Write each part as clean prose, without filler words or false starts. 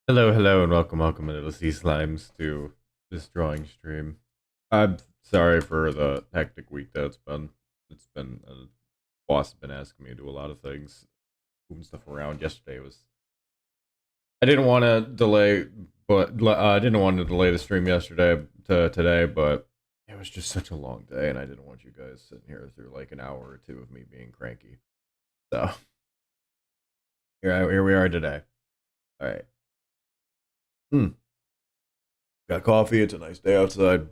Hello, hello, and welcome, little sea slimes, to this drawing stream. I'm sorry for the hectic week that it's been. It's been boss has been asking me to do a lot of things, moving stuff around. Yesterday was I didn't want to delay, but I didn't want to delay the stream yesterday to today, but it was just such a long day, and I didn't want you guys sitting here through like an hour or two of me being cranky. So here we are today. All right. Hmm. Got coffee. It's a nice day outside.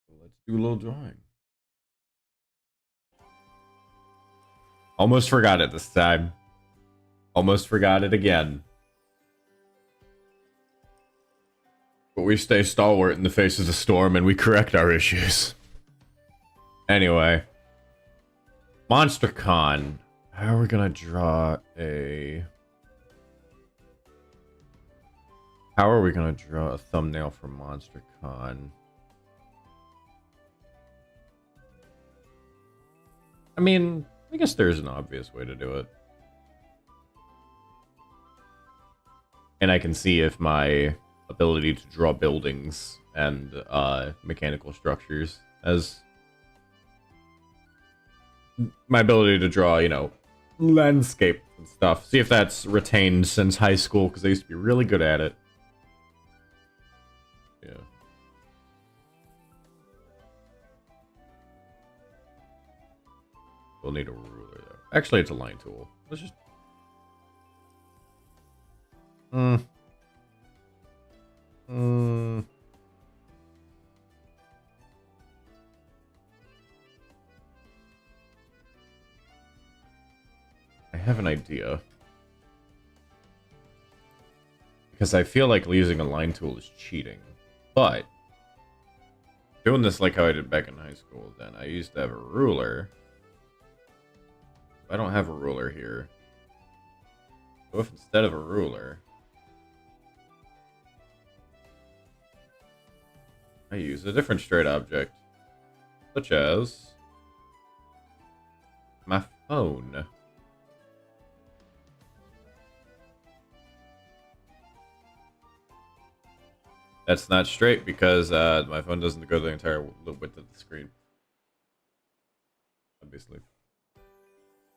Let's do a little drawing. Almost forgot it this time. Almost forgot it again. But we stay stalwart in the face of the storm and we correct our issues. Anyway. MonsterCon. How are we gonna draw a... How are we gonna draw a thumbnail for MonsterCon? I mean, I guess there's an obvious way to do it. And I can see if my ability to draw buildings and mechanical structures as my ability to draw, you know, landscape and stuff. See if that's retained since high school, because I used to be really good at it. Yeah. We'll need a ruler, though. Actually, it's a line tool. Let's just... Hmm. Hmm. I have an idea. Because I feel like using a line tool is cheating. But doing this like how I did back in high school, then I used to have a ruler. I don't have a ruler here. What if instead of a ruler, I use a different straight object, such as my phone. That's not straight because my phone doesn't go the entire width of the screen. Obviously.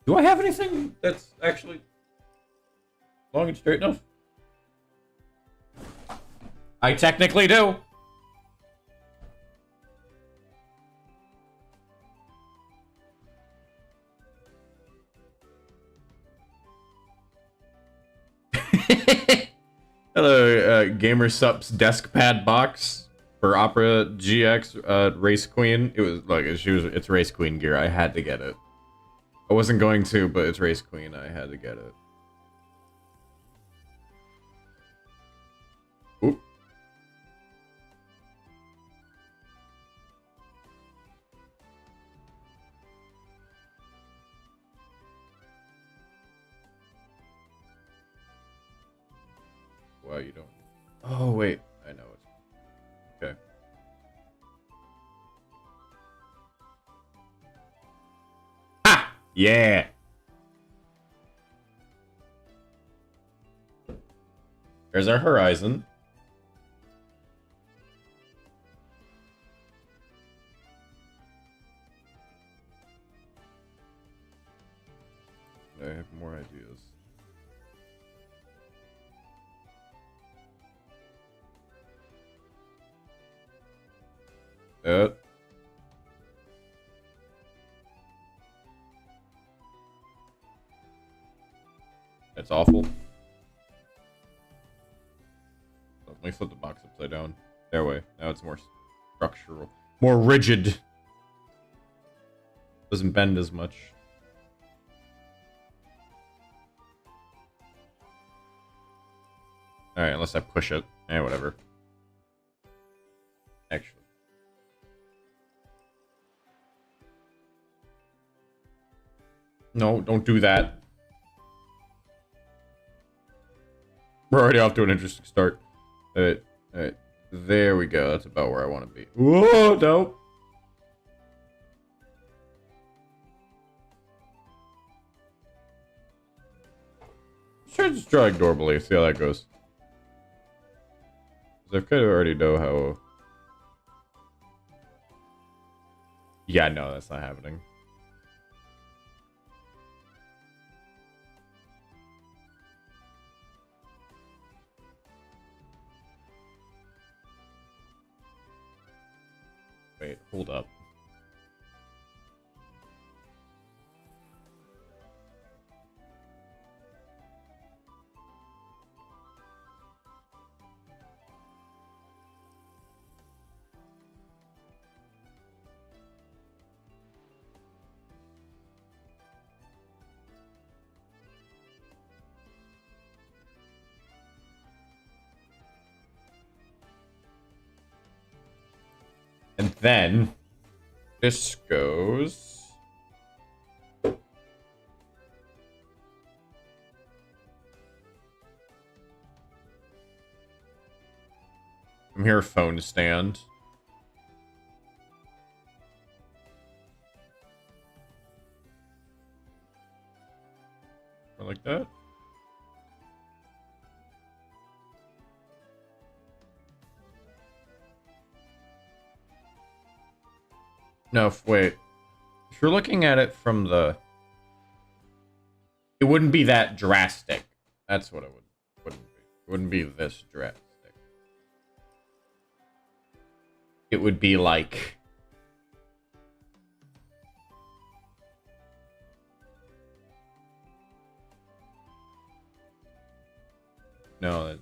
Do I have anything that's actually long and straight enough? I technically do. Hello, Gamer Sup's desk pad box for Opera GX Race Queen. It was like it's Race Queen gear. I had to get it. I wasn't going to, but it's Race Queen. I had to get it. Oop. Wow, you don't. Oh wait, I know it. Okay. Ah, yeah. There's our horizon. I have more ideas. That's awful. Let me flip the box upside down. That way. Now it's more structural. More rigid. Doesn't bend as much. Alright, unless I push it. Eh, whatever. Actually. No, don't do that. We're already off to an interesting start. Alright, alright. There we go. That's about where I want to be. Whoa, no. try just drawing normally, see how that goes. I kind of already know how... Yeah, no, that's not happening. Wait, hold up. And then this goes. I'm here, phone stand. Or like that. No, wait. If you're looking at it from the... It wouldn't be that drastic. That's what it wouldn't be. It wouldn't be this drastic. It would be like... No.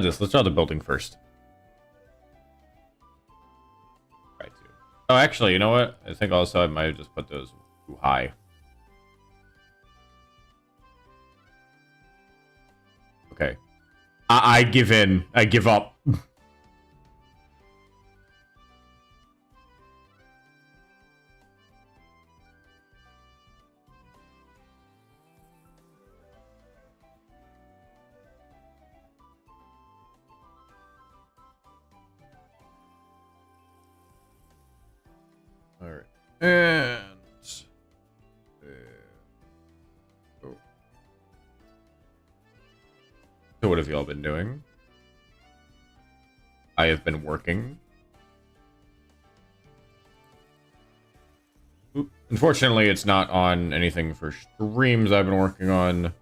Let's draw the building first. Right. Oh, actually, you know what? I think also I might have just put those too high. Okay. I give in. I give up. All right. And... oh. So what have y'all been doing? I have been working. Oop. Unfortunately, it's not on anything for streams I've been working on.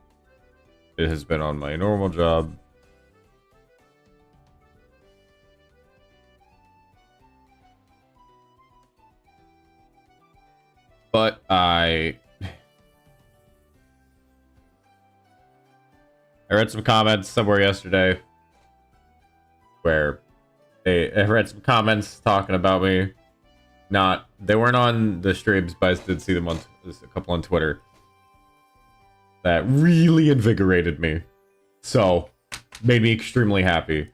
It has been on my normal job. But I read some comments somewhere yesterday where I read some comments talking about me. They weren't on the streams, but I did see them on a couple on Twitter. That really invigorated me. So, made me extremely happy.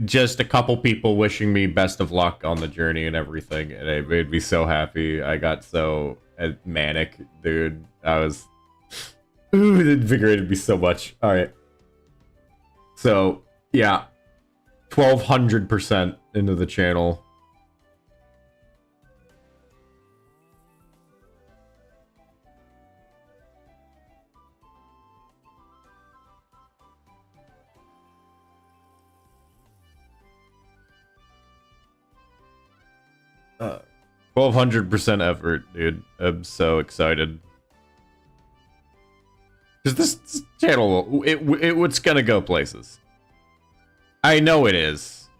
Just a couple people wishing me best of luck on the journey and everything, and it made me so happy. I got so manic, dude. Ooh, it invigorated me so much. Alright. So, yeah. 1200% into the channel. — 1200% effort, dude. I'm so excited. Because this channel, it's gonna go places. I know it is.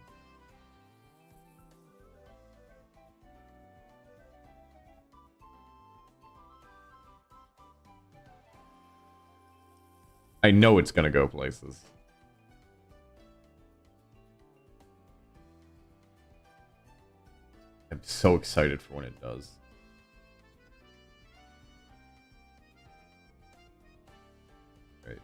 I know it's gonna go places. I'm so excited for when it does. Right.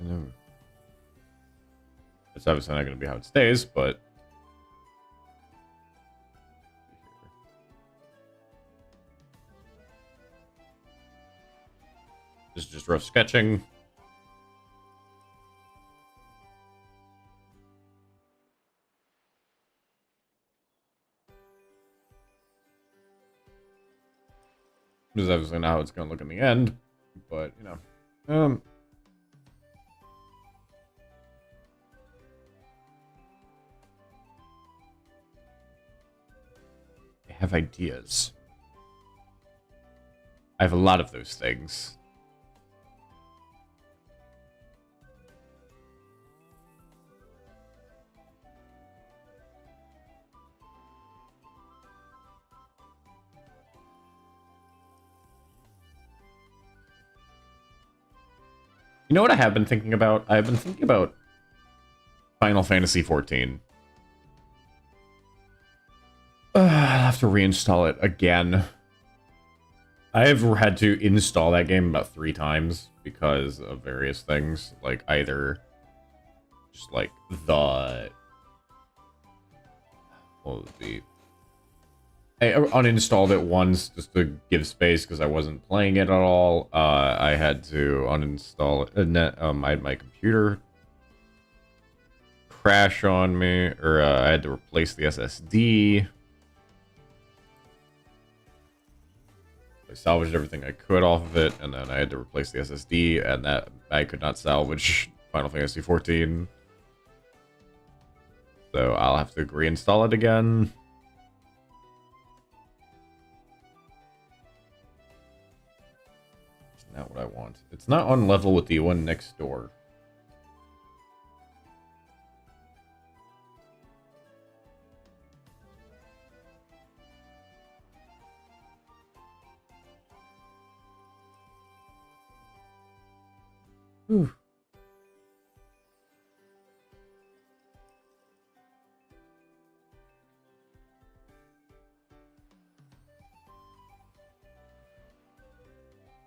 No. It's obviously not going to be how it stays, but this is just rough sketching. This is obviously not how it's going to look in the end, but you know, I have ideas. I have a lot of those things. You know what I have been thinking about? I've been thinking about Final Fantasy XIV. I'll have to reinstall it again. I've had to install that game about 3 times because of various things. Like, either just like the... What would it be? I uninstalled it once just to give space because I wasn't playing it at all. I had to uninstall it. I had my computer crash on me, or I had to replace the SSD. I salvaged everything I could off of it, and then I had to replace the SSD, and that I could not salvage Final Fantasy XIV. So I'll have to reinstall it again. Not what I want. It's not on level with the one next door. Whew.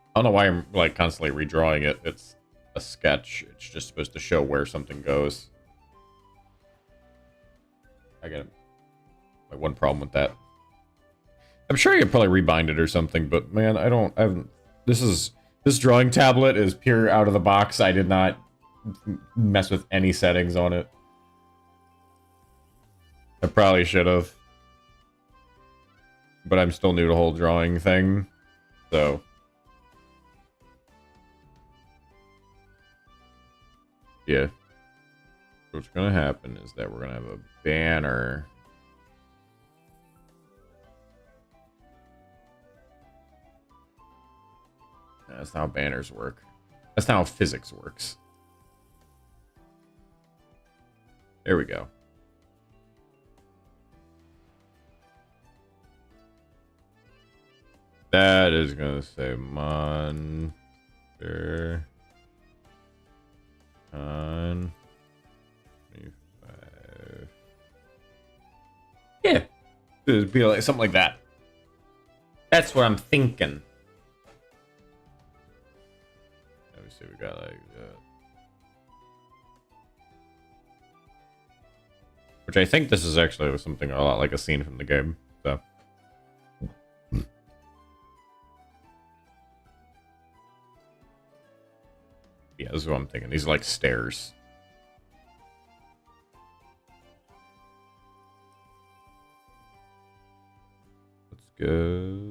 I don't know why I'm like constantly redrawing it. It's a sketch. It's just supposed to show where something goes. I got my one problem with that. I'm sure you could probably rebind it or something, but man, I haven't. This drawing tablet is pure out of the box. I did not mess with any settings on it. I probably should have. But I'm still new to the whole drawing thing. So. Yeah. What's gonna happen is that we're gonna have a banner. That's not how banners work. That's not how physics works. There we go. That is gonna say monster on 25. Yeah. It'd be like something like that. That's what I'm thinking. Let me see, we got like that. Which I think this is actually something a lot like a scene from the game, so. Yeah, this is what I'm thinking. These are like stairs. Let's go.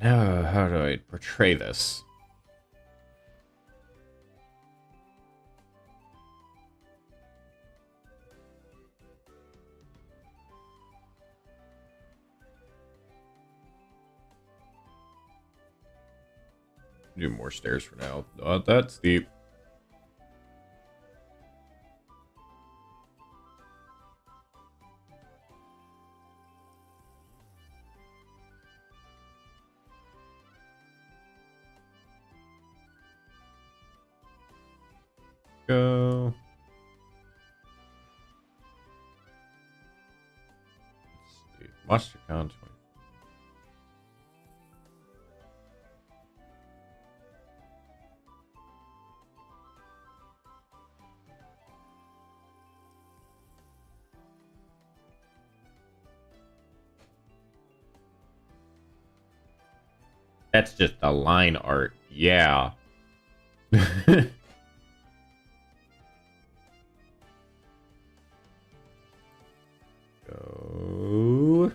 Now, how do I portray this? Do more stairs for now. Not that steep. Go. Let's see. MonsterCon 20. That's just the line art. Yeah. Go.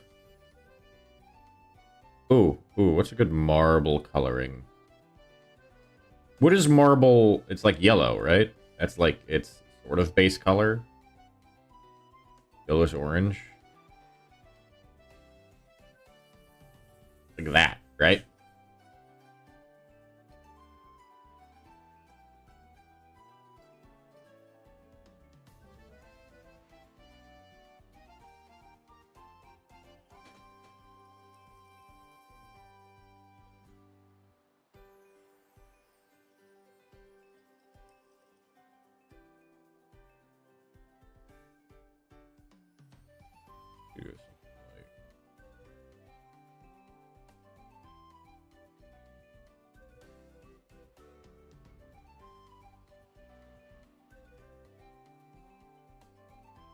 Ooh, what's a good marble coloring? What is marble? It's like yellow, right? That's like its sort of base color. Yellowish orange. Like that, right?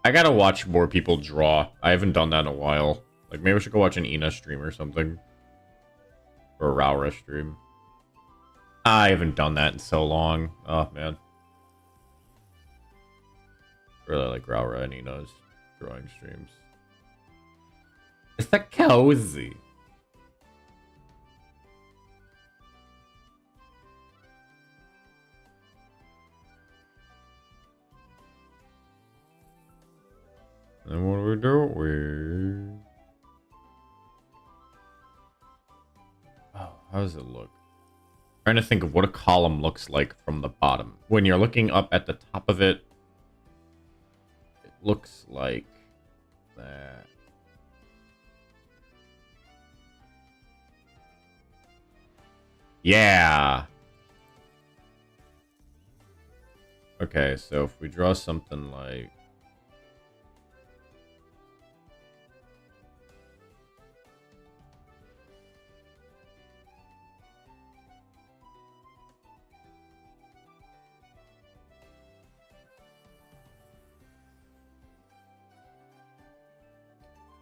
I gotta watch more people draw. I haven't done that in a while. Like, maybe I should go watch an Ina stream or something. Or a Raura stream. I haven't done that in so long. Oh, man. Really like Raura and Ina's drawing streams. It's that cozy. And what do we do? Oh, how does it look? I'm trying to think of what a column looks like from the bottom. When you're looking up at the top of it, it looks like that. Yeah. Okay, so if we draw something like...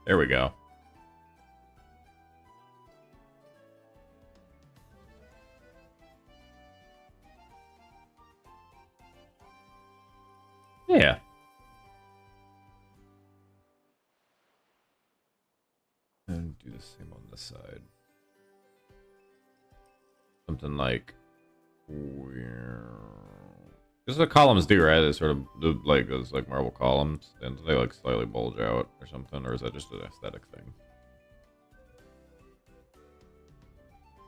There we go. Yeah. And do the same on this side. Something like... This is what columns do, right? They sort of do like those like marble columns, and they like slightly bulge out or something, or is that just an aesthetic thing?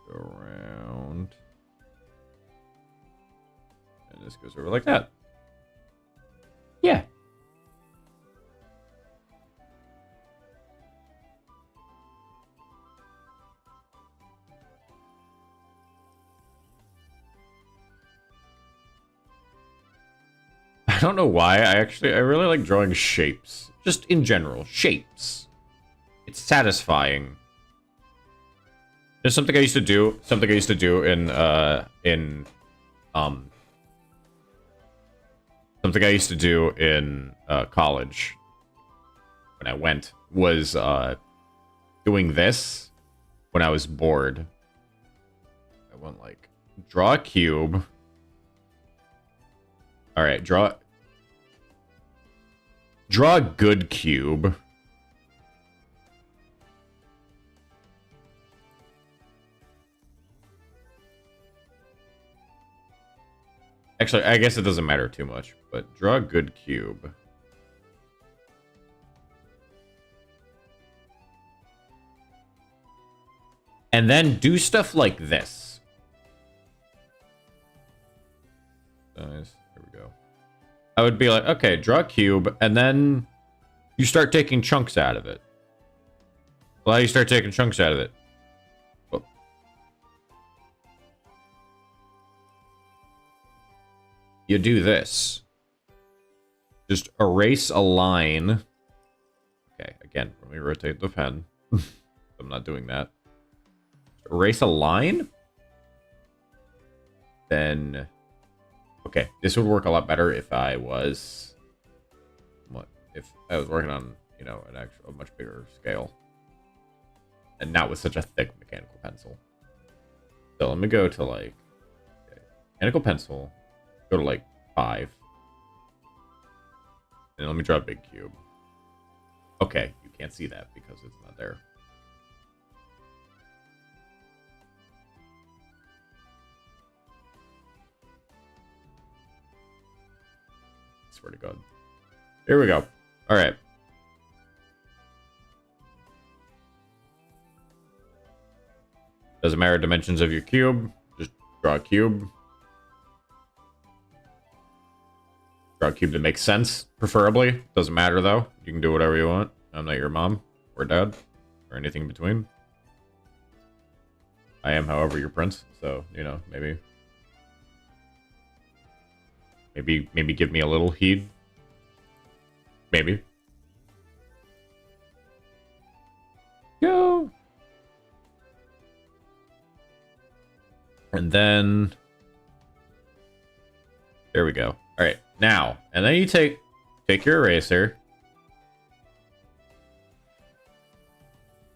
Go around, and this goes over like that. Yeah. I don't know why. I really like drawing shapes. Just in general, shapes. It's satisfying. There's something I used to do. Something I used to do in something I used to do in college when I went was doing this when I was bored. I went like draw a cube. All right, draw a good cube. Actually, I guess it doesn't matter too much, but draw a good cube. And then do stuff like this. Nice. Here we go. I would be like, okay, draw a cube, and then you start taking chunks out of it. Well, how do you start taking chunks out of it? Well, you do this. Just erase a line. Okay, again, let me rotate the pen. I'm not doing that. Erase a line. Then... Okay, this would work a lot better if I was... What? If I was working on, you know, a much bigger scale. And not with such a thick mechanical pencil. So let me go to like mechanical pencil. Go to like 5. And let me draw a big cube. Okay, you can't see that because it's not there. Swear to God. Here we go. All right. Doesn't matter dimensions of your cube. Just draw a cube. Draw a cube that makes sense, preferably. Doesn't matter, though. You can do whatever you want. I'm not your mom or dad or anything in between. I am, however, your prince. So, you know, maybe give me a little heed. Maybe. Go. And then there we go. All right, now, and then you take your eraser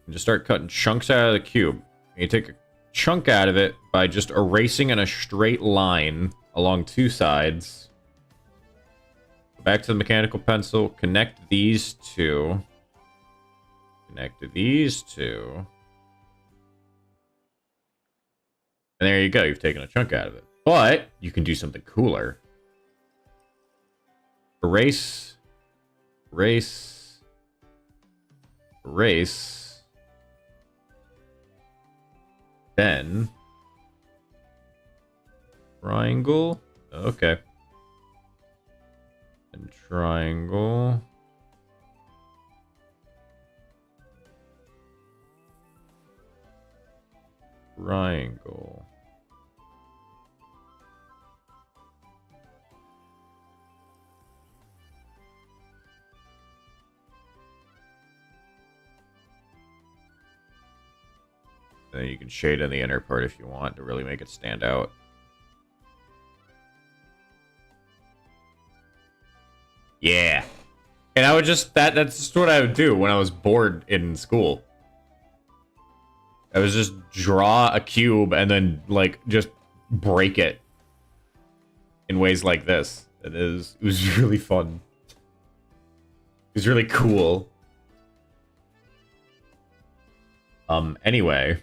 and just start cutting chunks out of the cube. And you take a chunk out of it by just erasing in a straight line along 2 sides. Back to the mechanical pencil, connect these 2. Connect these 2. And there you go, you've taken a chunk out of it. But you can do something cooler. Erase. Erase. Erase. Then triangle. Okay. And triangle. Triangle. Then you can shade in the inner part if you want to really make it stand out. Yeah. And I would just, that's just what I would do when I was bored in school. I was just draw a cube and then, like, just break it in ways like this. It was really fun. It was really cool. Anyway.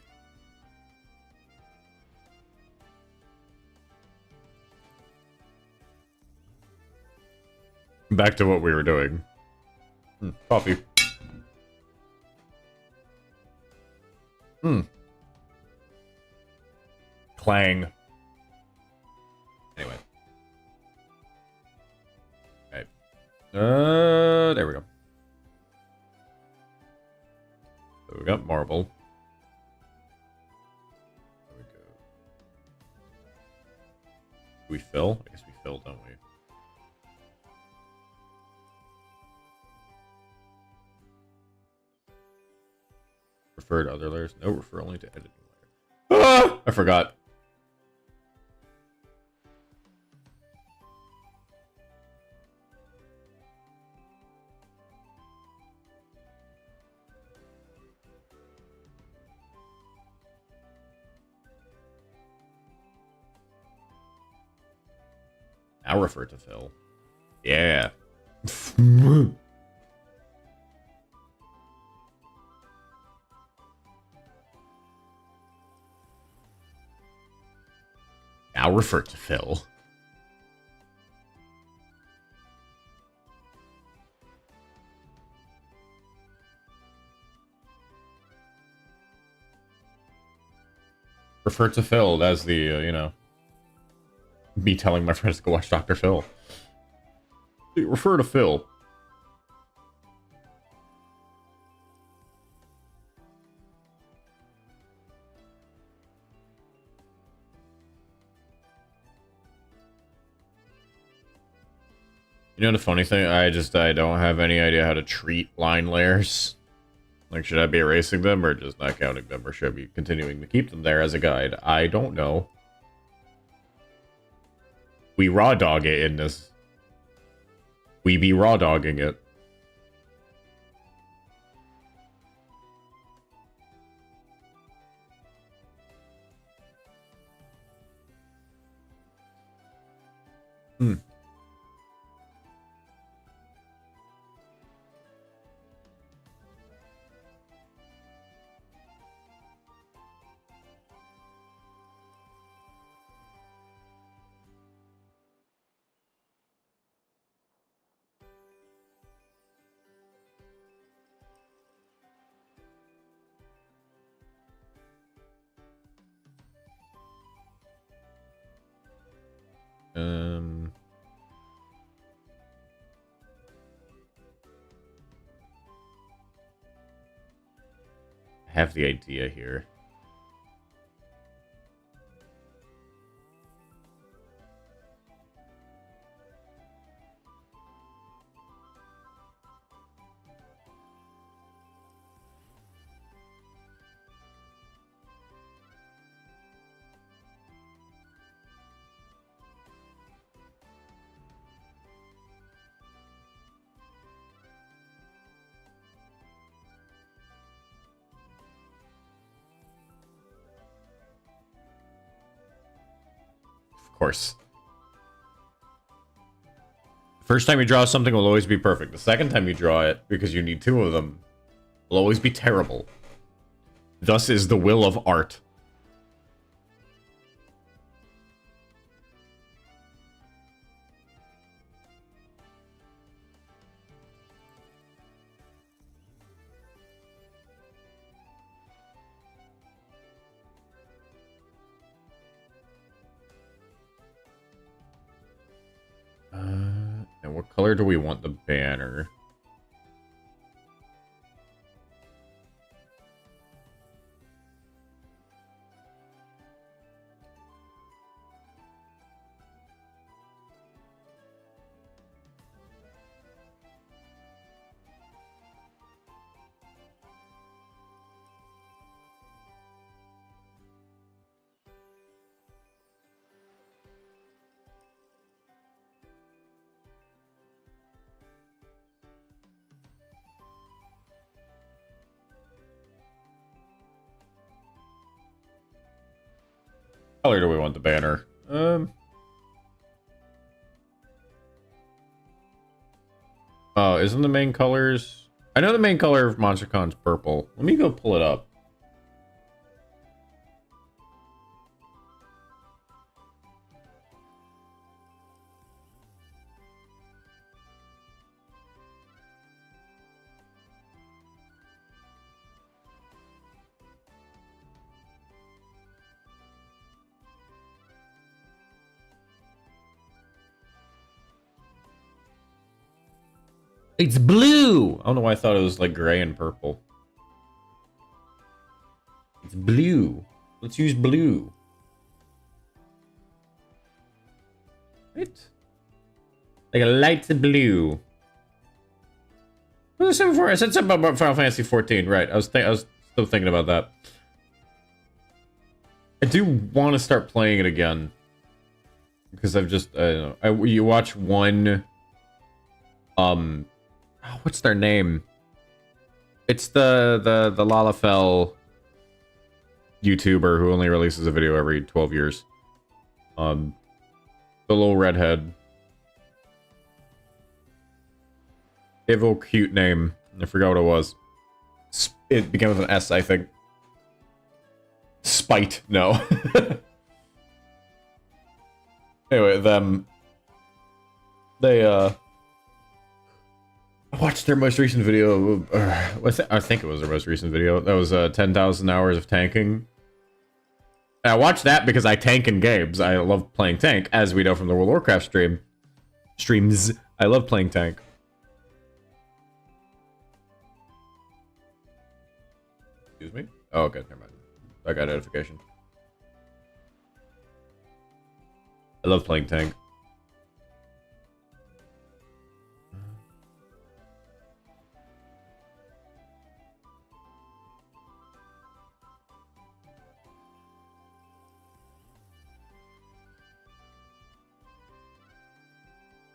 Back to what we were doing. Coffee. Clang. Anyway. Okay. There we go. So we got marble. There we go. Do we fill? I guess we fill, don't we? Refer to other layers? No, refer only to editing layer. Ah! I forgot. Now refer to fill. Yeah. Now refer to fill. Refer to Phil as the, you know, me telling my friends to go watch Dr. Phil. Refer to Phil. You know the funny thing? I don't have any idea how to treat line layers. Like, should I be erasing them or just not counting them? Or should I be continuing to keep them there as a guide? I don't know. We raw dog it in this. We be raw dogging it. Hmm. Um, I have the idea here. Of course. First time you draw something will always be perfect. The second time you draw it, because you need two of them, will always be terrible. Thus is the will of art. And what color do we want the banner? Color do we want the banner? Oh, isn't the main colors? I know the main color of MonsterCon's purple. Let me go pull it up. It's blue! I don't know why I thought it was like gray and purple. It's blue. Let's use blue. Right? Like a light blue. What was I saying before? I said something about Final Fantasy 14. Right. I was still thinking about that. I do want to start playing it again. Because I've just, I don't know. You watch one... what's their name? It's the Lalafell YouTuber who only releases a video every 12 years. The little redhead. Evil cute name. I forgot what it was. It began with an S, I think. Spite. No. Anyway, they I watched their most recent video. I think it was their most recent video. That was 10,000 hours of tanking. And I watched that because I tank in games. I love playing tank, as we know from the World of Warcraft streams. I love playing tank. Excuse me? Oh, okay, never mind. I got notification. I love playing tank.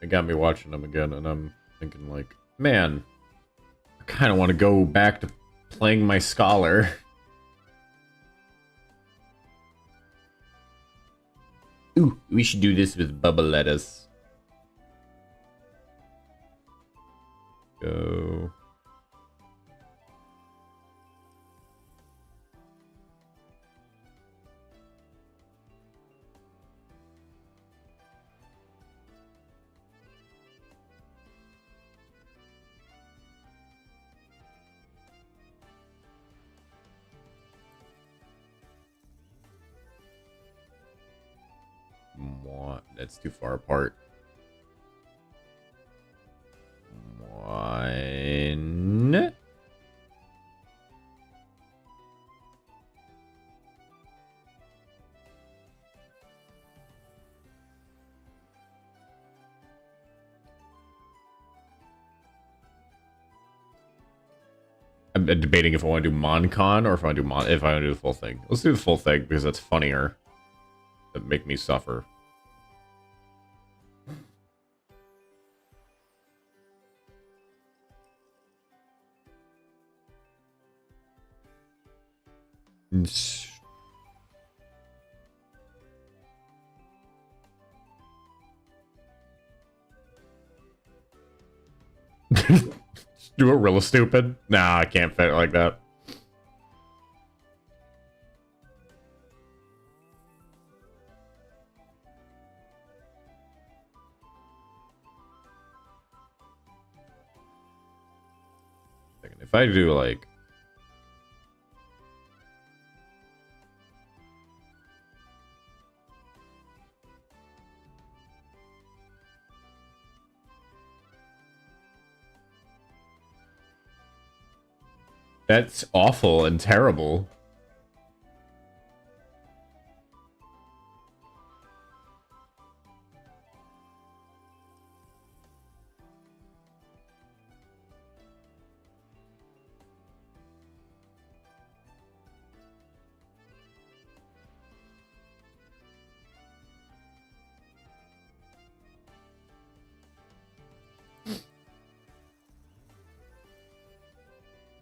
It got me watching them again, and I'm thinking like, man, I kind of want to go back to playing my Scholar. Ooh, we should do this with bubble lettuce. go. That's too far apart. One. I'm debating if I want to do Moncon or if I want to do if I want to do the full thing. Let's do the full thing because that's funnier. That make me suffer. Do it real stupid. Nah, I can't fit it like that. If I do like that's awful and terrible.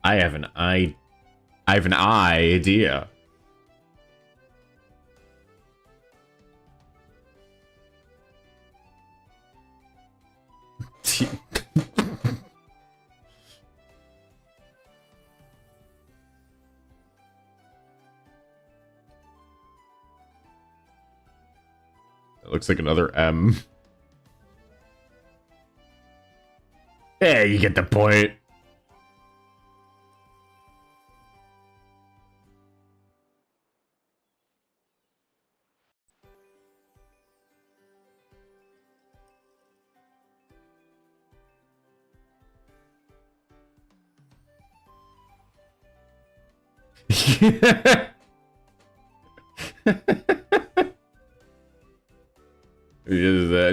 I have an idea. It looks like another M. Hey, you get the point.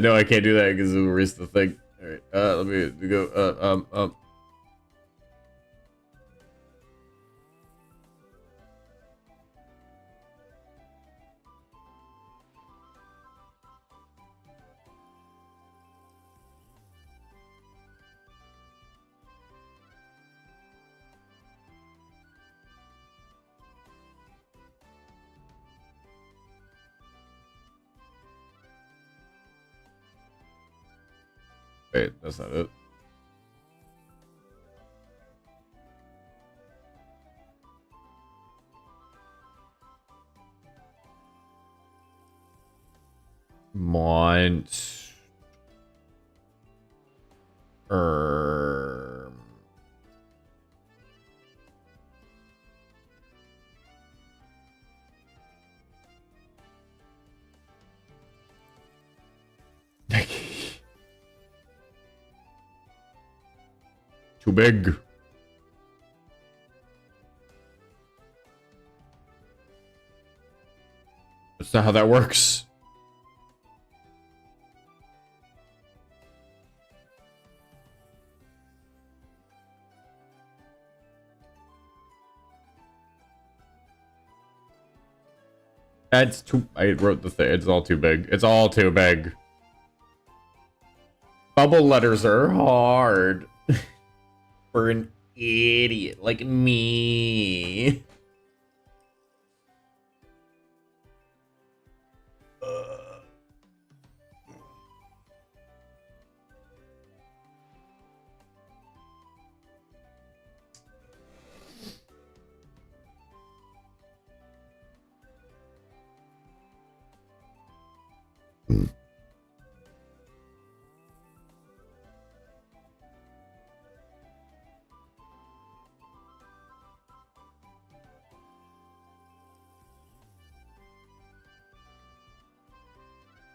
No, I can't do that because it'll erase the thing. All right, let me go. Wait, that's not it. Monster. Too big. That's not how that works. That's too. I wrote the thing. It's all too big. It's all too big. Bubble letters are hard for an idiot like me.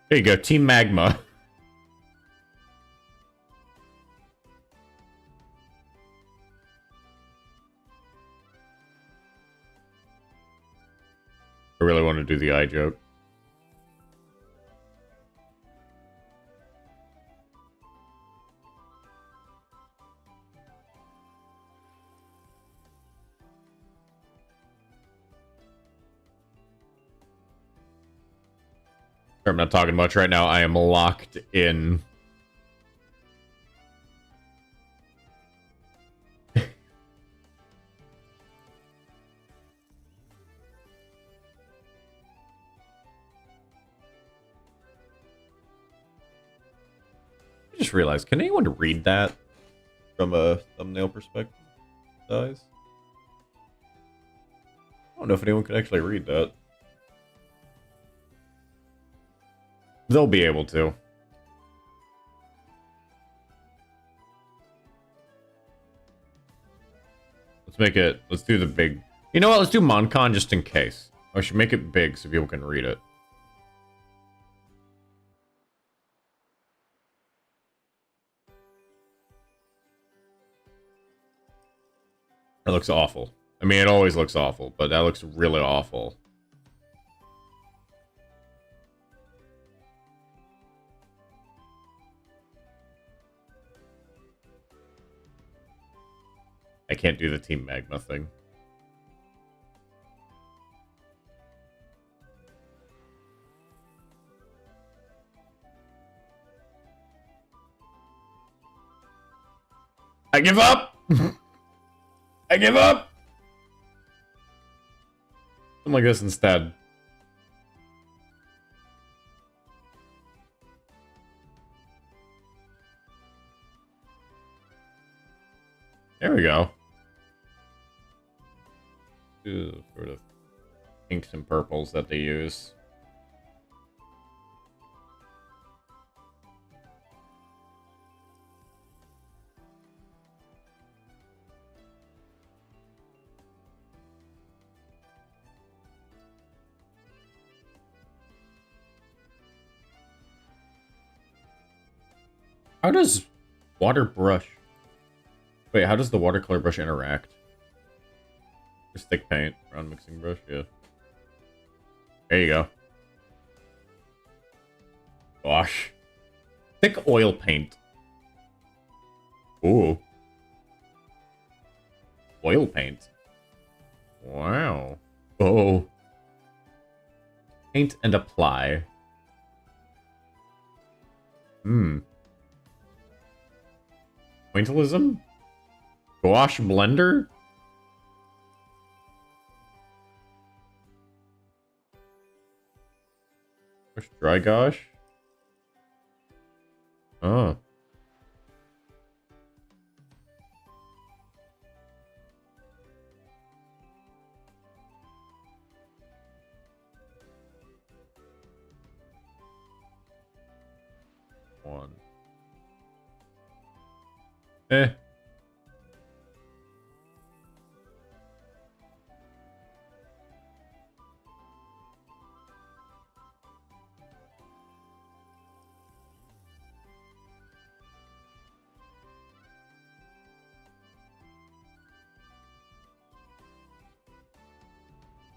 There you go, Team Magma. I really want to do the eye joke. I'm not talking much right now. I am locked in. I just realized, can anyone read that from a thumbnail perspective? Size? I don't know if anyone can actually read that. They'll be able to. Let's make it, let's do the big. You know what, let's do Moncon just in case. I should make it big so people can read it. That looks awful. I mean, it always looks awful, but that looks really awful. I can't do the Team Magma thing. I give up! I give up! Something like this instead. There we go. Ooh, sort of pinks and purples that they use. How does water brush... Wait, how does the watercolor brush interact? Just thick paint, round mixing brush, yeah. There you go. Gosh. Thick oil paint. Ooh. Oil paint. Wow. Oh. Paint and apply. Pointillism? Gouache blender? Dry gouache? Oh. One. Eh.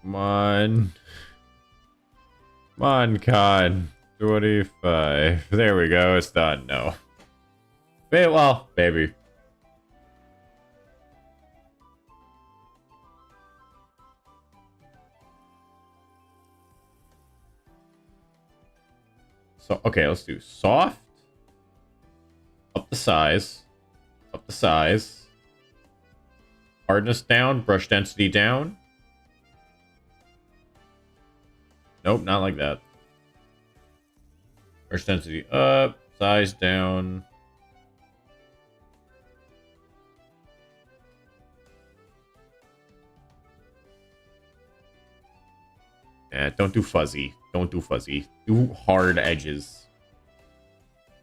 Come on. Come on, Con. 25. There we go. It's done. No. Well, maybe. So, okay, let's do soft. Up the size. Up the size. Hardness down. Brush density down. Nope, not like that. Brush density up. Size down. Don't do fuzzy. Don't do fuzzy. Do hard edges.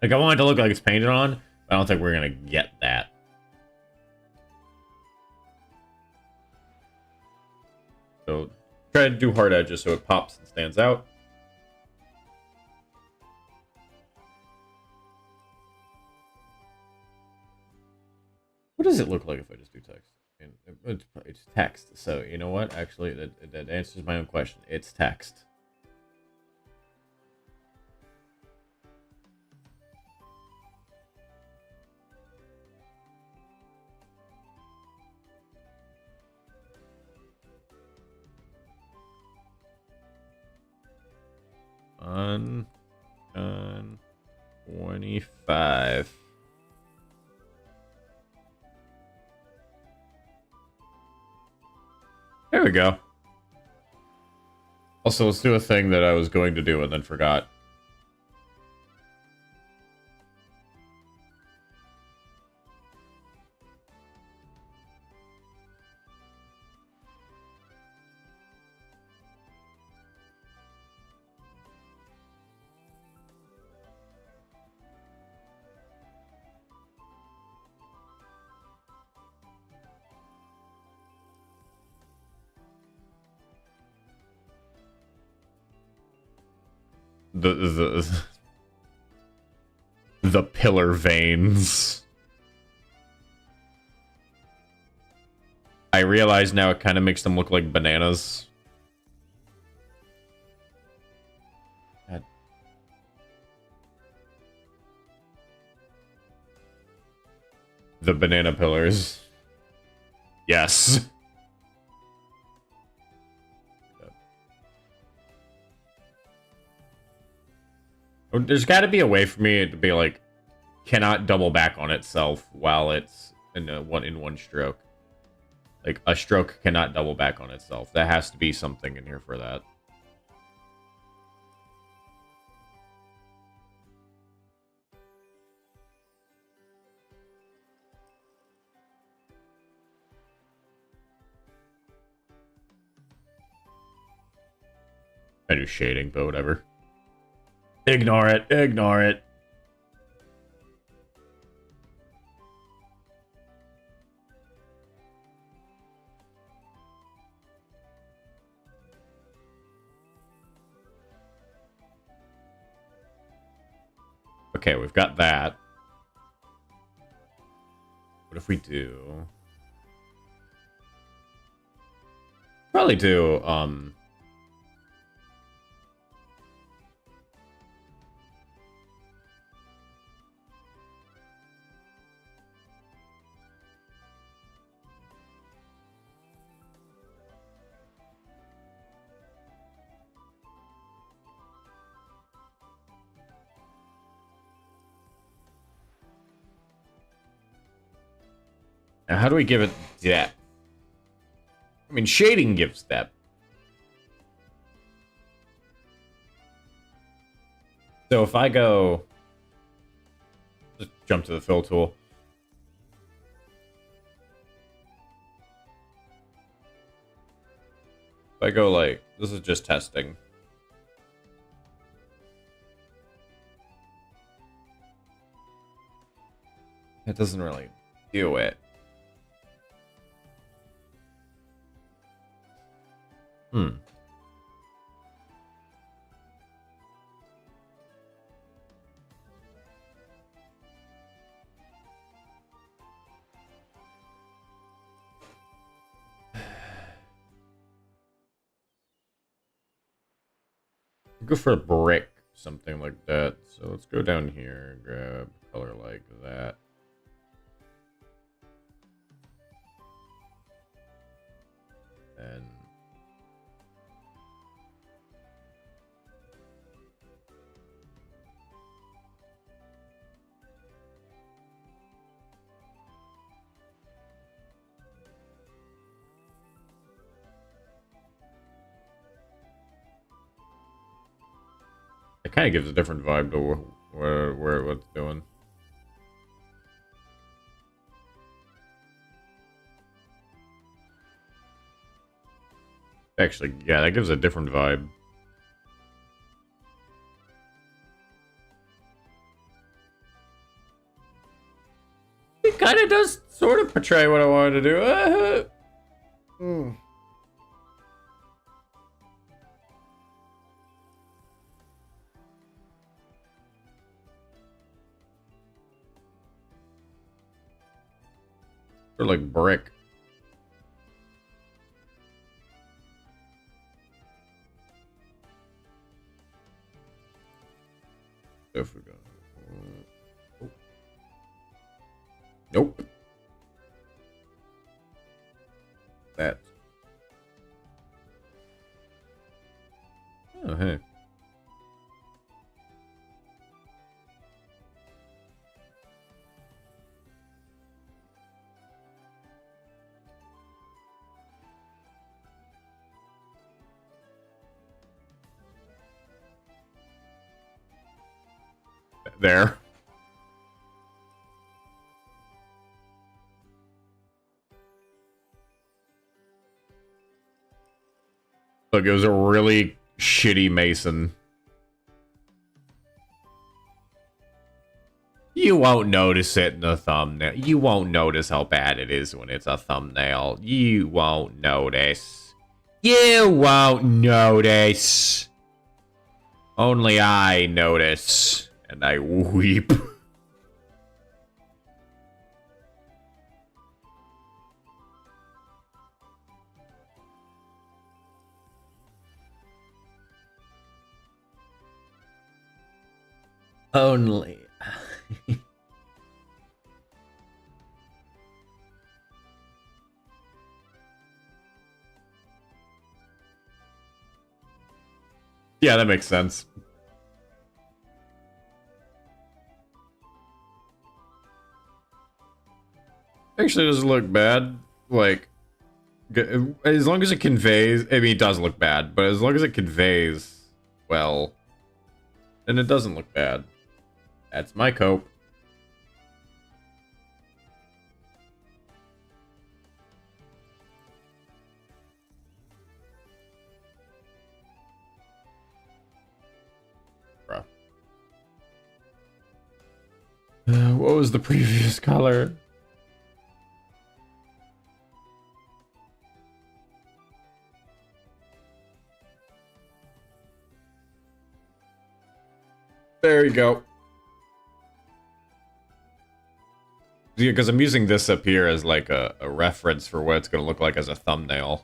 Like, I want it to look like it's painted on, but I don't think we're gonna get that. So, try to do hard edges so it pops and stands out. What does it look like if I just do text? It's text. So, you know what? Actually, that answers my own question. It's text. On 25. There we go. Also, let's do a thing that I was going to do and then forgot. The pillar veins. I realize now it kind of makes them look like bananas. God. The banana pillars. Yes. There's got to be a way for me to be like, cannot double back on itself while it's in one stroke. Like, a stroke cannot double back on itself. There has to be something in here for that. I do shading, but whatever. Ignore it. Ignore it. Okay, we've got that. What if we do... Probably do, now, how do we give it depth? I mean, shading gives depth. So if I go... Just jump to the fill tool. If I go like... This is just testing. It doesn't really do it. Go for a brick, something like that. So let's go down here, grab color like that. And it kind of gives a different vibe to where what's doing. Actually, yeah, that gives a different vibe. portray what I wanted to do. Mm. They're like brick. If we go. Nope. That. Oh, hey. There. Look, it was a really shitty Mason. You won't notice it in the thumbnail. You won't notice how bad it is when it's a thumbnail. You won't notice. You won't notice. Only I notice. And I weep. Only. Yeah, that makes sense. Actually, it doesn't look bad. Like, as long as it conveys... I mean, it does look bad, but as long as it conveys well, then it doesn't look bad. That's my cope. Bruh. What was the previous color? There you go. Yeah, because I'm using this up here as like a reference for what it's going to look like as a thumbnail.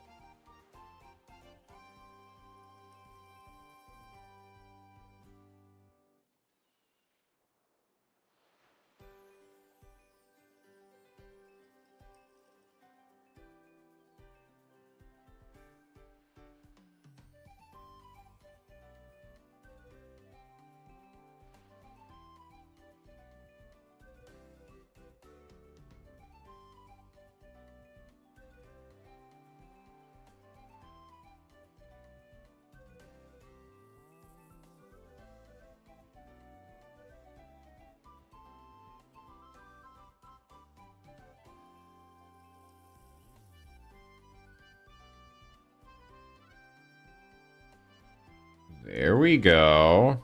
There we go.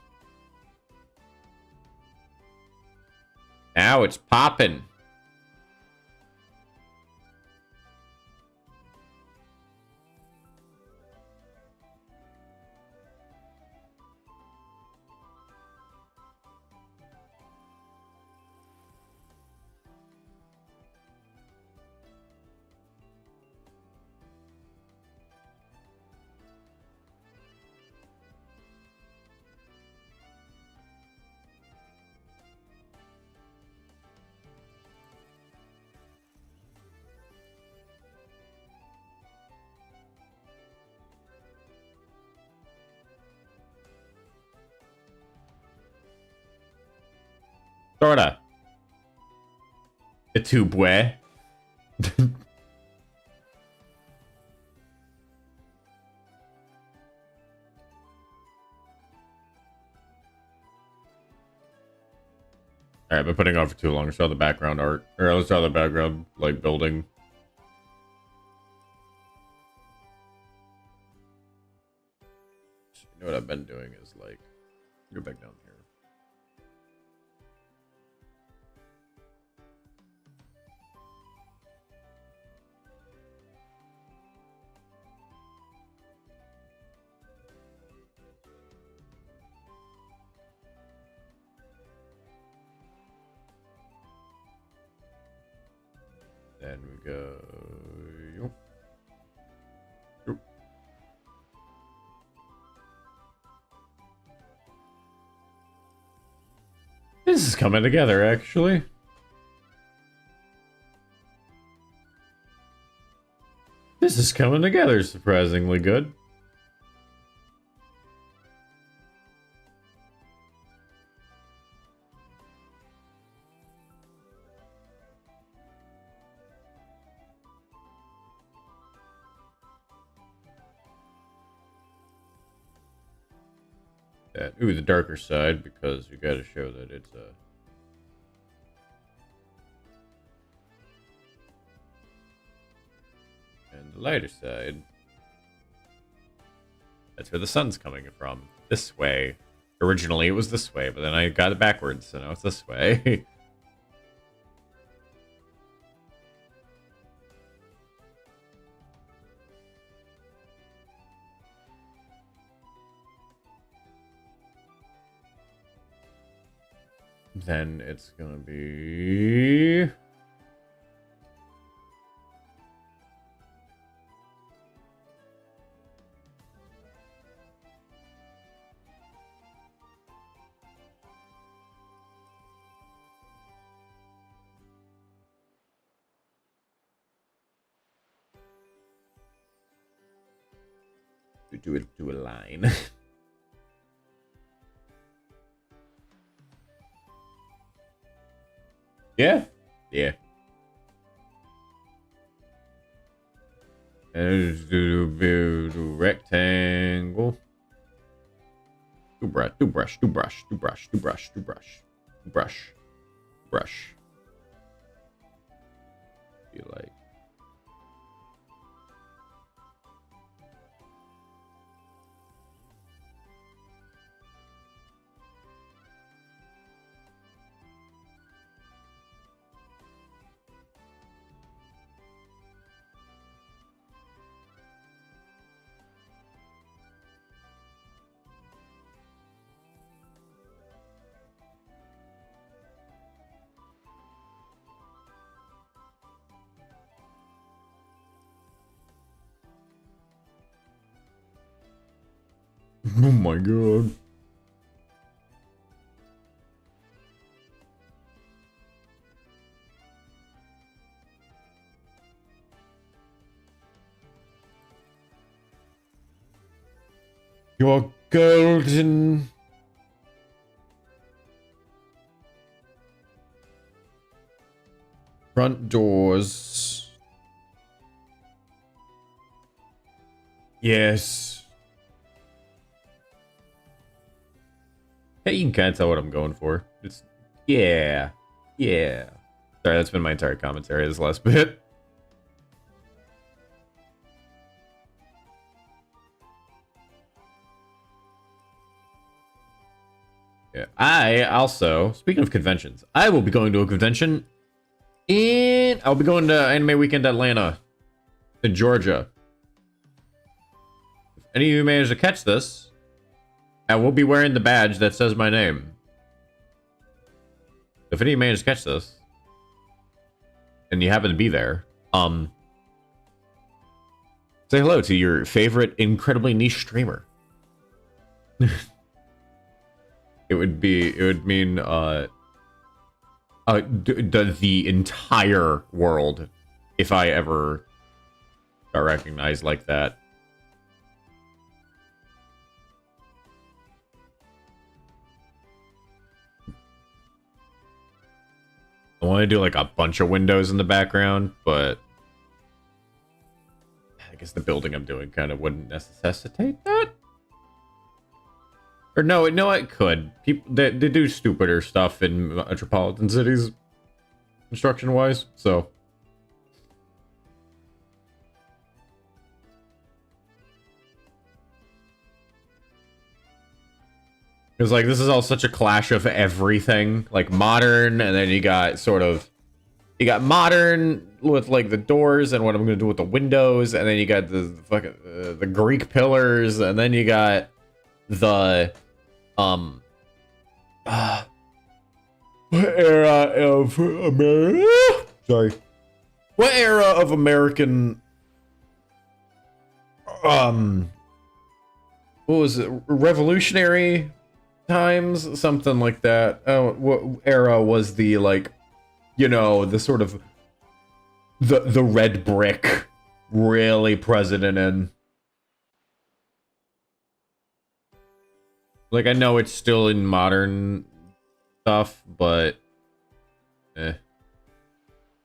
Now it's popping. Sorta. Etubwe. Alright, I've been putting it on for too long. Let's draw the background art. Or let's draw the background, like, building. You know what I've been doing is, like... Go back down here. Then we go. Yoop. Yoop. This is coming together, actually. This is coming together surprisingly good. Ooh, the darker side, because you gotta show that it's a... And the lighter side. That's where the sun's coming from. This way. Originally it was this way, but then I got it backwards, so now it's this way. Then it's gonna be... do a line. Yeah. Yeah. And do rectangle. Do brush. Be like. Oh my god. Your golden... front doors. Yes. Hey, you can kind of tell what I'm going for. It's... yeah. Yeah. Sorry, that's been my entire commentary this last bit. Yeah. I also, speaking of conventions, I will be going to a convention I'll be going to Anime Weekend Atlanta in Georgia. If any of you manage to catch this, I will be wearing the badge that says my name. If any of you manage to catch this, and you happen to be there, say hello to your favorite incredibly niche streamer. It would mean the entire world if I ever got recognized like that. I want to do like a bunch of windows in the background, but I guess the building I'm doing kind of wouldn't necessitate that. Or no, it could. People they do stupider stuff in metropolitan cities, construction-wise. So, it's like this is all such a clash of everything, like modern, and then you got modern with like the doors and what I'm gonna do with the windows, and then you got the fucking the Greek pillars, and then you got the era of America. Sorry. What era of American what was it? Revolutionary times, something like that. Oh, what era was the like, you know, the sort of the red brick really president in? Like, I know it's still in modern stuff, but you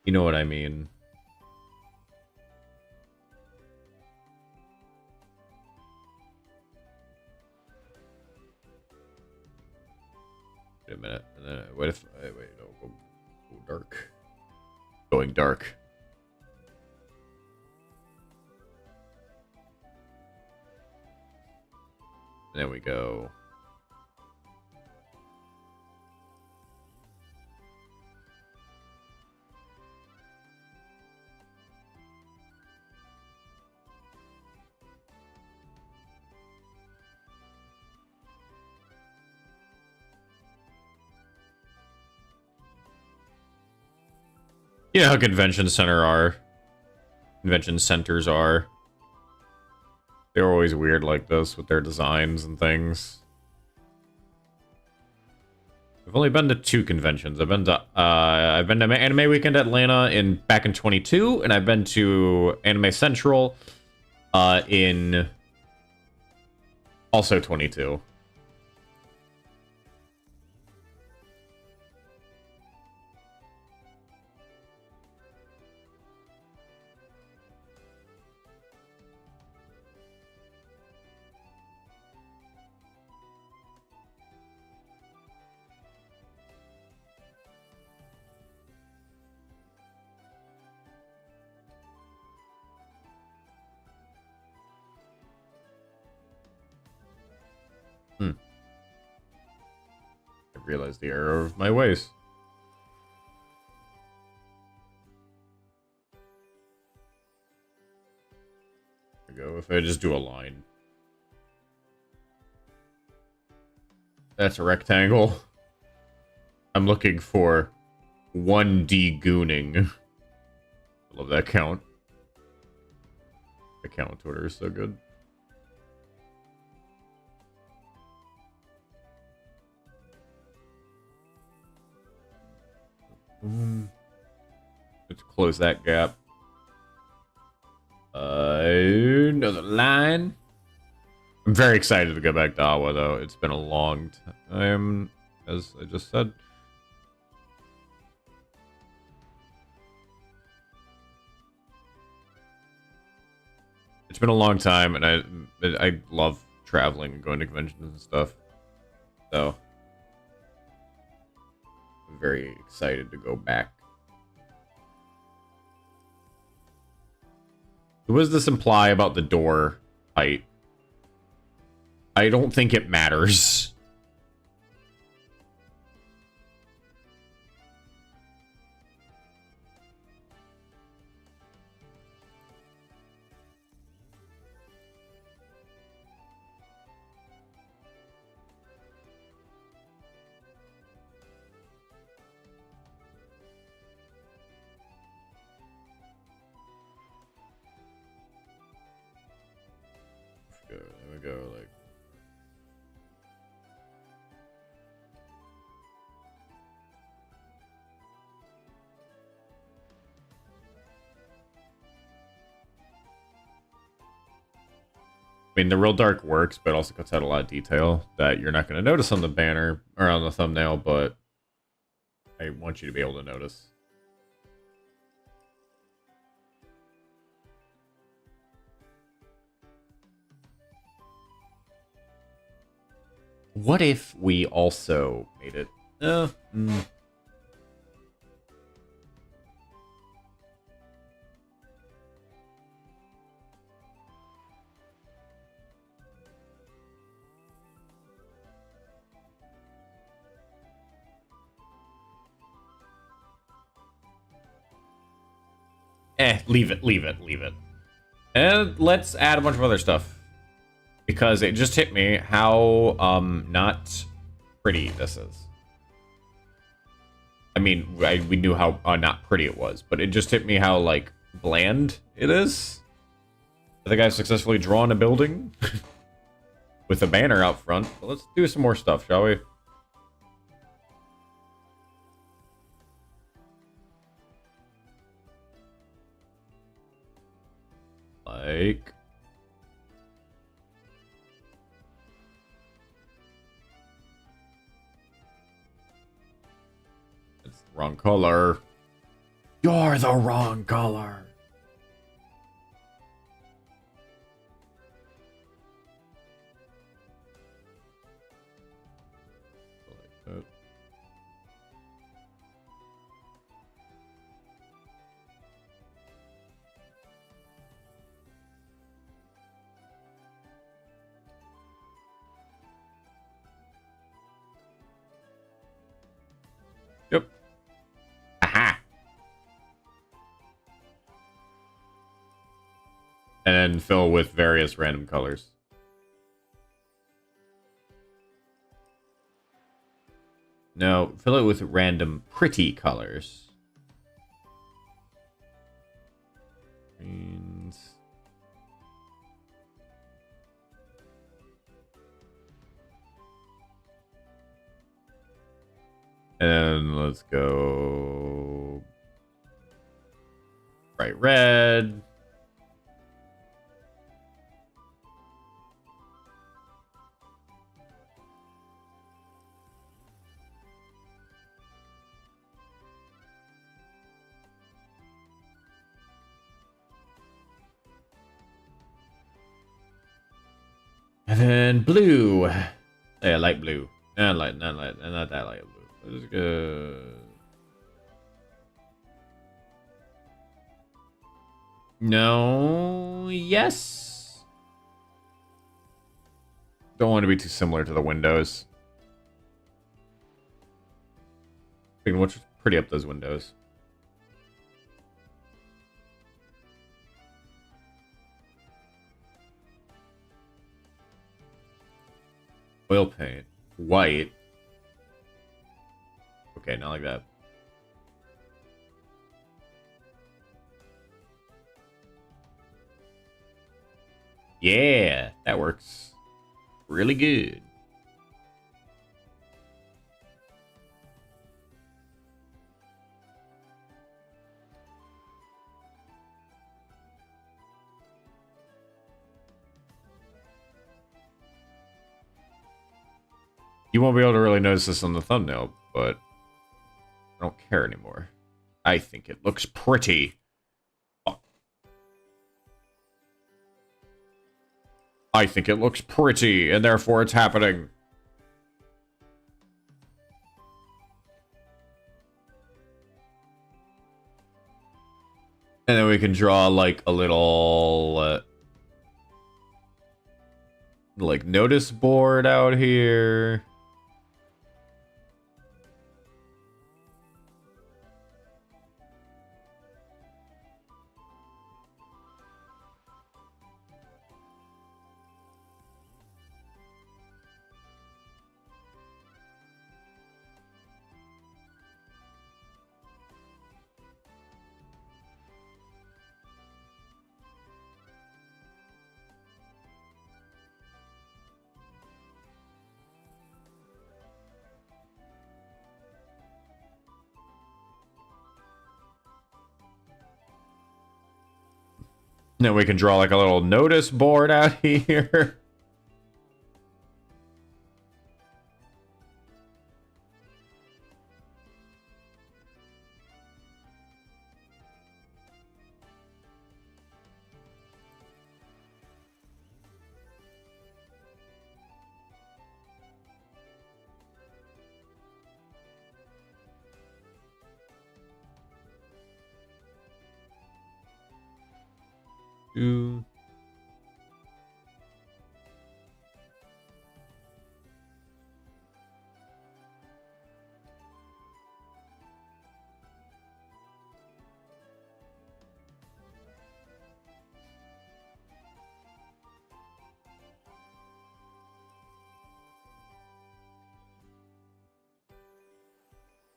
know what I mean. Wait a minute. What if wait, no, go dark. Going dark. There we go. You know how convention centers are. They're always weird like this with their designs and things. I've only been to 2 conventions. I've been to Anime Weekend Atlanta back in 22, and I've been to Anime Central in also 22. I realized the error of my ways. There we go. If I just do a line. That's a rectangle. I'm looking for 1D gooning. I love that count. The count on Twitter is so good. Let's close that gap. Another line. I'm very excited to go back to Awa, though. It's been a long time, as I just said. It's been a long time, and I love traveling and going to conventions and stuff. So I'm very excited to go back. What does this imply about the door height? I don't think it matters. There we go, like. I mean, the real dark works, but also cuts out a lot of detail that you're not going to notice on the banner or on the thumbnail, but I want you to be able to notice. What if we also made it? Leave it. And let's add a bunch of other stuff. Because it just hit me how, not pretty this is. I mean, we knew how not pretty it was, but it just hit me how, like, bland it is. I think I've successfully drawn a building with a banner out front. But let's do some more stuff, shall we? Like... It's the wrong color. You're the wrong color. Like that. Yep. Aha. And then fill with various random colors. No, fill it with random pretty colors. Greens. And let's go bright red. And then blue. Yeah, light blue. Not that light blue. This is good. No, yes. Don't want to be too similar to the windows. What's pretty up those windows? Oil paint. White. Okay, not like that. Yeah, that works really good. You won't be able to really notice this on the thumbnail, but I don't care anymore. I think it looks pretty. I think it looks pretty, and therefore it's happening. And then we can draw, like, a little, like, notice board out here. Then we can draw like a little notice board out here. Ooh.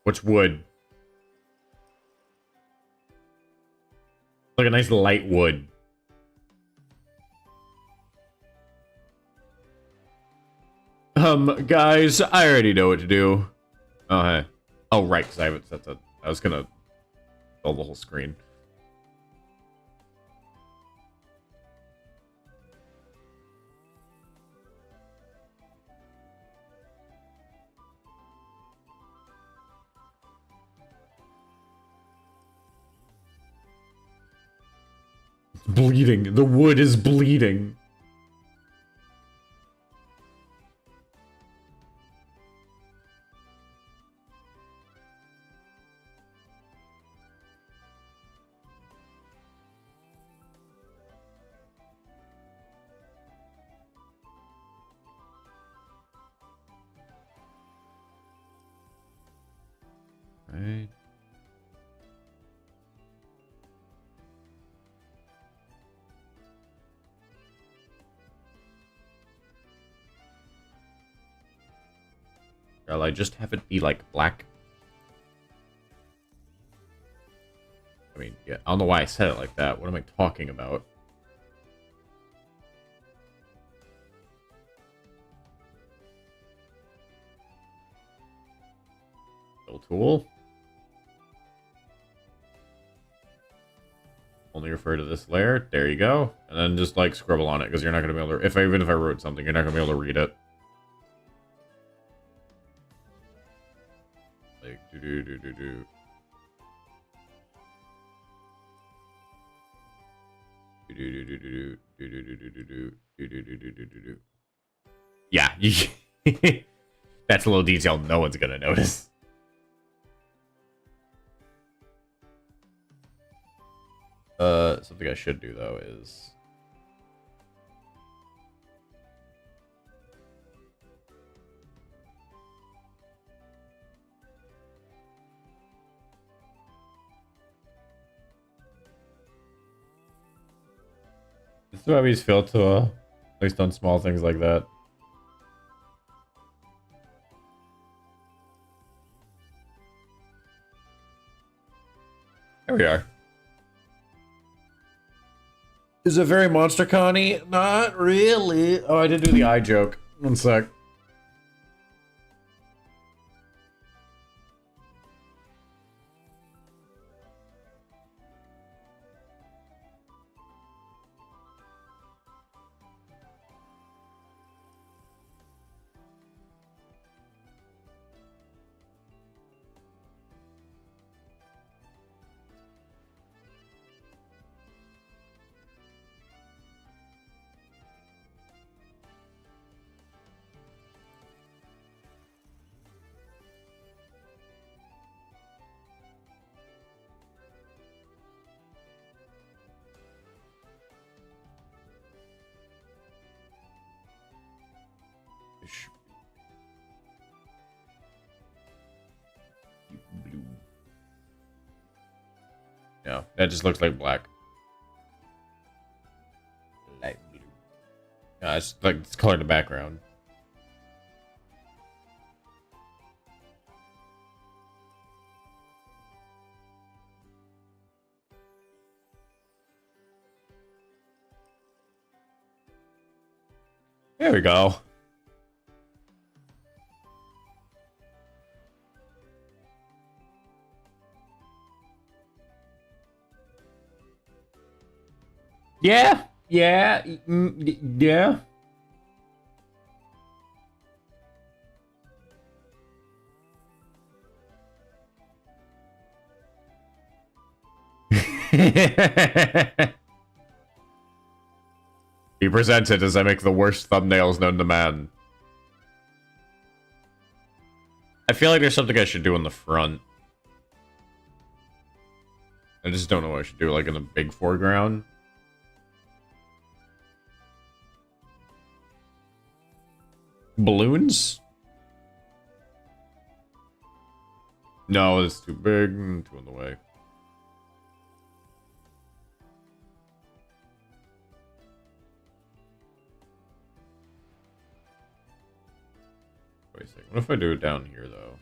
Which would Like a nice light wood. Guys, I already know what to do. Oh, hey. Oh, right, because I haven't set that. I was gonna fill the whole screen. It's bleeding. The wood is bleeding. Right. Shall I just have it be like black? I mean, yeah, I don't know why I said it like that. What am I talking about? Fill tool. Only refer to this layer. There you go. And then just like scribble on it because you're not going to be able to. Even if I wrote something, you're not going to be able to read it. Like do do do do do. Yeah, that's a little detail no one's gonna notice. Something I should do though is this is why we fail to at least on small things like that. There we are. Is it very Monster Connie? Not really. Oh, I did do the eye joke. One sec. Blue. No, that just looks like black. Light blue. No, it's like it's colored the background. There we go. Yeah, yeah, yeah. He presents it as I make the worst thumbnails known to man. I feel like there's something I should do in the front. I just don't know what I should do, like in the big foreground. Balloons? No, it's too big, too in the way. Wait a second, what if I do it down here, though?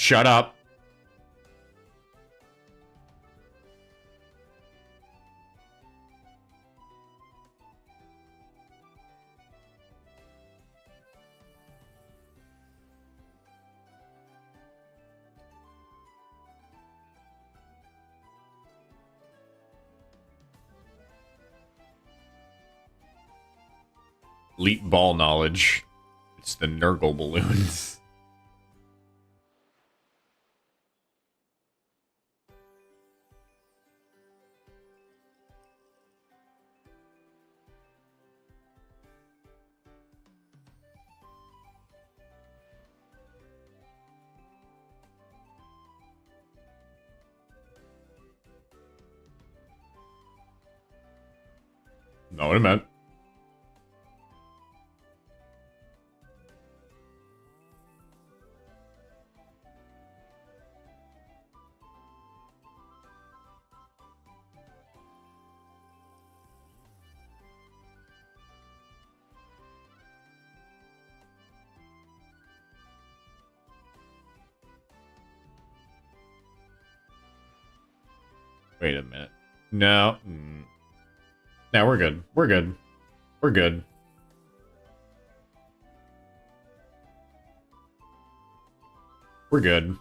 Shut up. Elite ball knowledge. It's the Nurgle balloons. Not what I meant. Wait a minute. No. No, we're good. We're good. We're good. We're good.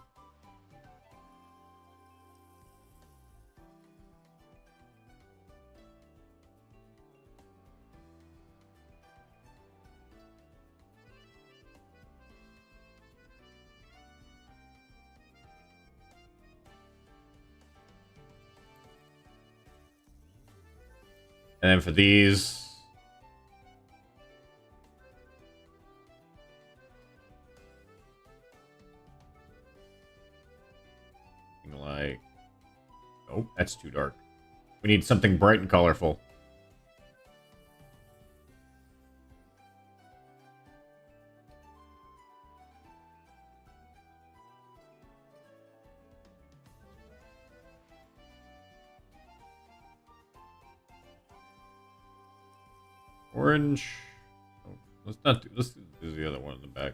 And then for these... like... Nope, that's too dark. We need something bright and colorful. Orange. Oh, let's not do. Let's do the other one in the back.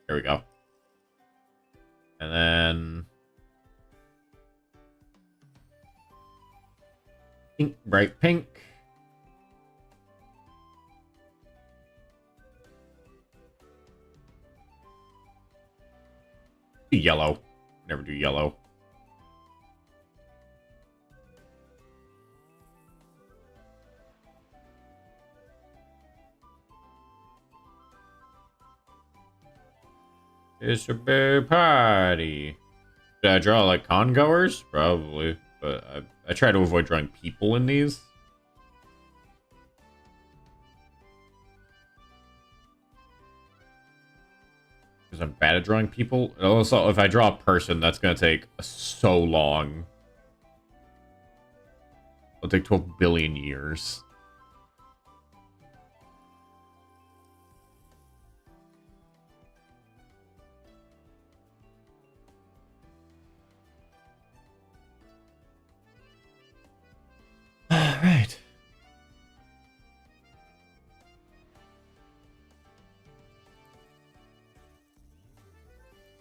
There we go. And then pink, bright pink. Yellow. Never do yellow. It's a big party. Did I draw like congoers? Probably, but I try to avoid drawing people in these. Because I'm bad at drawing people. Also, if I draw a person, that's going to take so long. It'll take 12 billion years. Alright.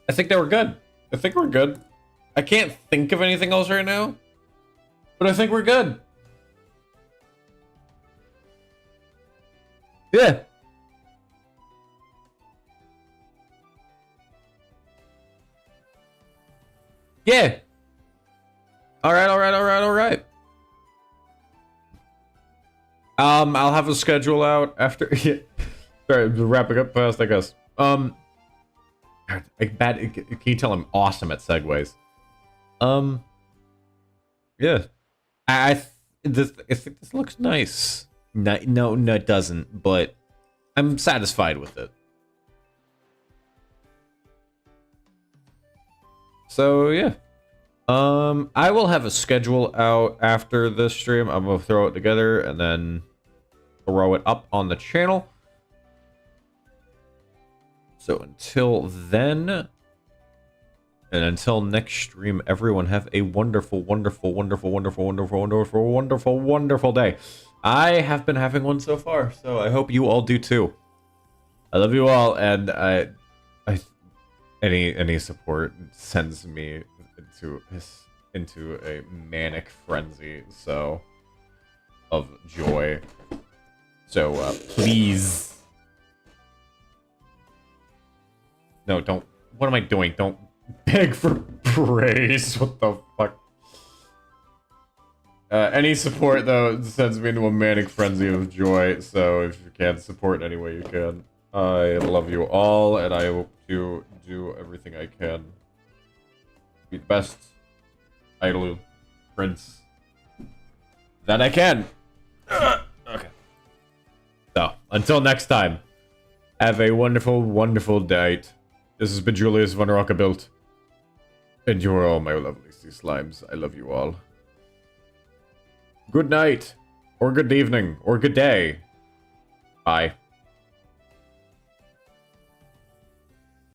I think they were good. I think we're good. I can't think of anything else right now, but I think we're good. Yeah. Yeah. Alright, alright, alright, alright. I'll have a schedule out after. Yeah. Sorry, wrapping up fast, I guess. Can you tell I'm awesome at segues? Yeah. I think this looks nice. No, it doesn't, but I'm satisfied with it. So, yeah. I will have a schedule out after this stream. I'm gonna throw it together and then throw it up on the channel. So until then, and until next stream, everyone have a wonderful, wonderful, wonderful, wonderful, wonderful, wonderful, wonderful, wonderful day. I have been having one so far, so I hope you all do too. I love you all, and Any support sends me into a manic frenzy, so of joy. So please, no, don't. What am I doing? Don't beg for praise. What the fuck? Any support though sends me into a manic frenzy of joy. So if you can support in any way you can, I love you all, and I hope to do everything I can. Be the best idol prince that I can. Okay. So, until next time, have a wonderful, wonderful night. This has been Julius von Rockebilt. And you are all my lovely sea slimes. I love you all. Good night, or good evening, or good day. Bye.